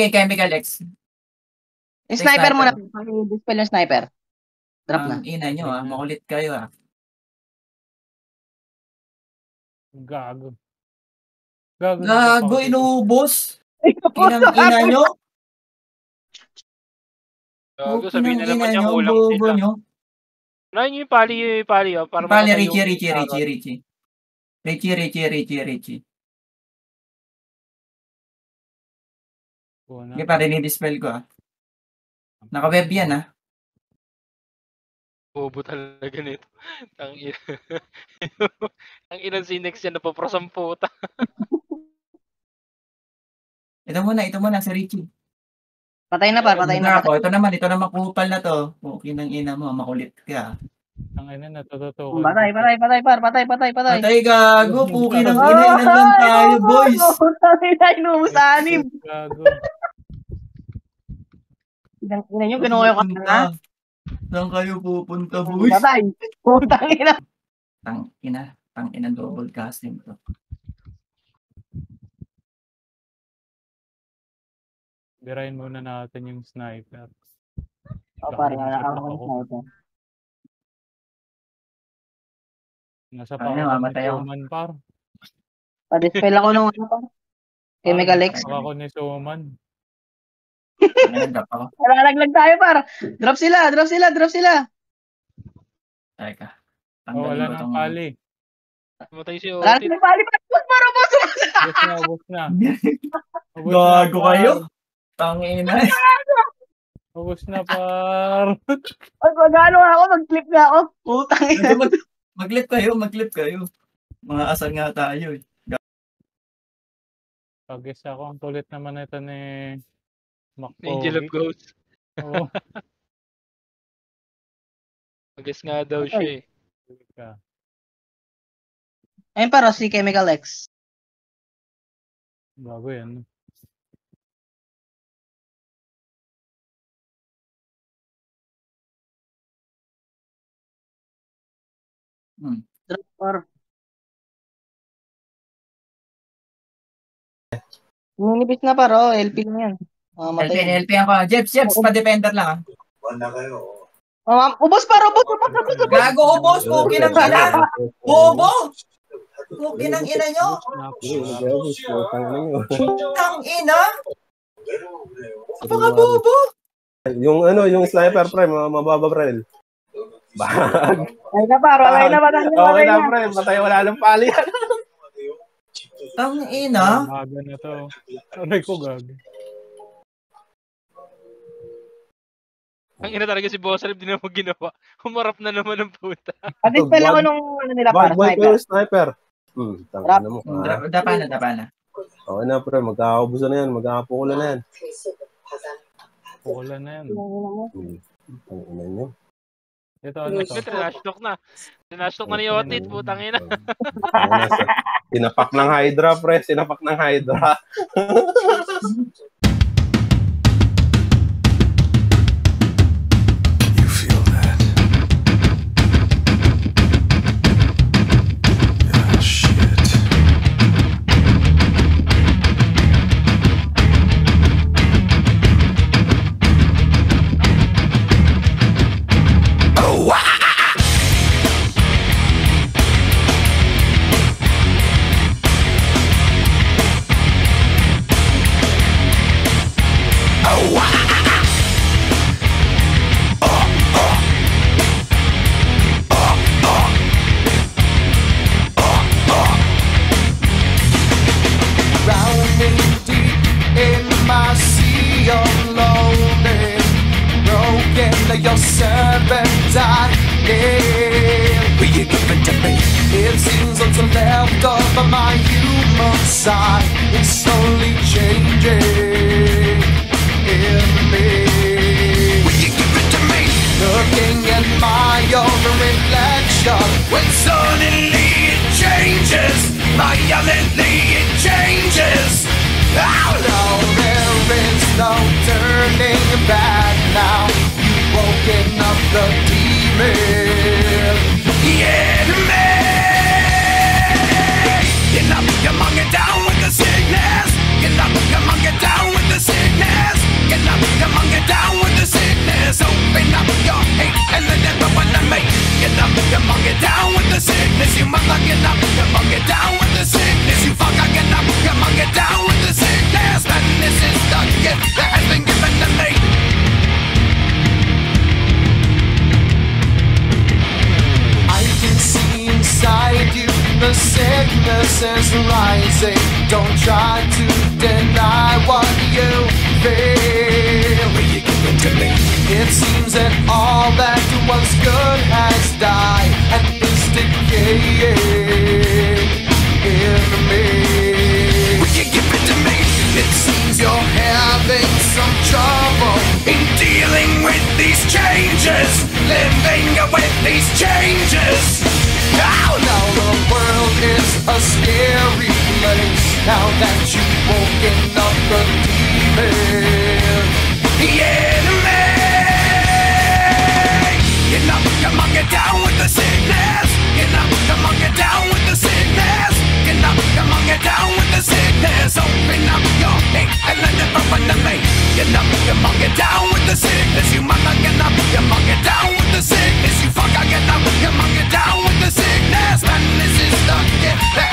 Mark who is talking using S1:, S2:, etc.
S1: Chemical X.
S2: Sniper muna. Dispel yung sniper. Drop na.
S1: Ina nyo makulit kayo
S3: Gago.
S1: Gago, inubos. Inang ina nyo.
S4: Gago, sabihin na naman niya kulang sila. Unahin nyo yung pali.
S1: Pali, Richie. Hindi pa rin i-dispel ko Naka-web yan
S4: Bobo talaga nito. Ang ilang sinex yan napaprasamputa.
S1: Ito muna si Richie.
S2: Patay na.
S1: Ito naman kupal na to. Okay ng ina mo, makulit ka.
S3: Ang ina natututukan.
S2: Patay.
S1: Patay gago, puki ng ina lang tayo, boys.
S2: Patay inubos sa anim.
S3: Gago.
S2: Ina nyo, kinuha yung kanina.
S1: Saan kayo pupunta, boys?
S2: Patay. Putang ina.
S1: Tang ina double casting to.
S3: Birahin muna natin yung sniper.
S2: Parang nakakawin yung sniper.
S3: Nasa pangalan ni Suman, par.
S2: Pa-dispel ako nung Chemical X.
S3: Ako ni Suman.
S2: Nalalaglag tayo, par. Drop sila.
S1: Teka.
S3: Wala nang pali.
S4: Matay si
S2: Wala
S4: Otit.
S2: nang pali.
S3: Ubus na.
S1: Gago kayo. Tangina.
S3: Ubus na, par.
S2: Magano ako, mag-clip nga ako. Putang ina.
S1: Mag-clip kayo. Mga asal nga tayo
S3: Pag-guess ako, ang tulit naman ito ni Macpogi.
S4: Angel of Ghosts.
S3: Oo.
S4: Mag-guess nga daw siya
S2: Ayun para si Chemical X.
S3: Bago yan.
S2: Drop. Ninipis na paro, LP lang yan.
S1: LP ako. Jeps, pa-defender lang
S5: Wala kayo.
S2: Ubos paro, ubos.
S1: Gago, ubos. Puki ng ina. Bobo. Puki ng ina nyo. Tang ina. Napaka-bobo.
S5: Yung sniper pre, mababa pre. Bag.
S2: Ay na paro, alay na ba?
S5: Okay na pre, patay wala ng pali yan.
S1: Tang ina.
S3: Gago na to. Aray ko gago.
S4: Ang ina talaga si Boss Rip, di na mo ginawa. Humarap na naman ng puta.
S2: Dispel ako nung nila para
S5: sniper. Tangina mo.
S1: Dapa na.
S5: Okay na pre, magkakaubusan na yan, magkakapukulan na yan.
S3: Pukulan na yan.
S5: Tangina nyo.
S3: Ito ano to?
S4: Tinashlock na ni Otit, putang ina.
S5: Sinapak ng Hydra, pre. Sinapak ng Hydra.
S6: You feel that? Yeah, shit. Oh, wow!
S7: Drowning deep in my sea of loneliness, broken your servant I am. Will you give it to me? It seems what's left of my human side is slowly changing in me. Will you give it to me? Looking at my own reflection, when suddenly it changes, violently it changes. Oh no, there is no turning back now. You've woken up the demon in me. Get up, come on, get down with the sickness. Get up, come on, get down. the sickness is rising. Don't try to deny what you feel.
S6: Will you give it to me?
S7: It seems that all that was good has died and is decaying in me.
S6: Will you give it to me?
S7: It seems you're having some trouble
S6: In dealing with these changes, living with these changes.
S7: now. Now the world is a scary place. Now that you've woken up the demon,
S6: The enemy. Come on, get down with the sickness. Come on, get down with the sickness. Come on, get down with the sickness. Open up your hate and let it run to me. Come on, get down with the sickness. You mother, come on, get down with the sickness. You fucker, come on, get down with the sickness. Man, this is the gift.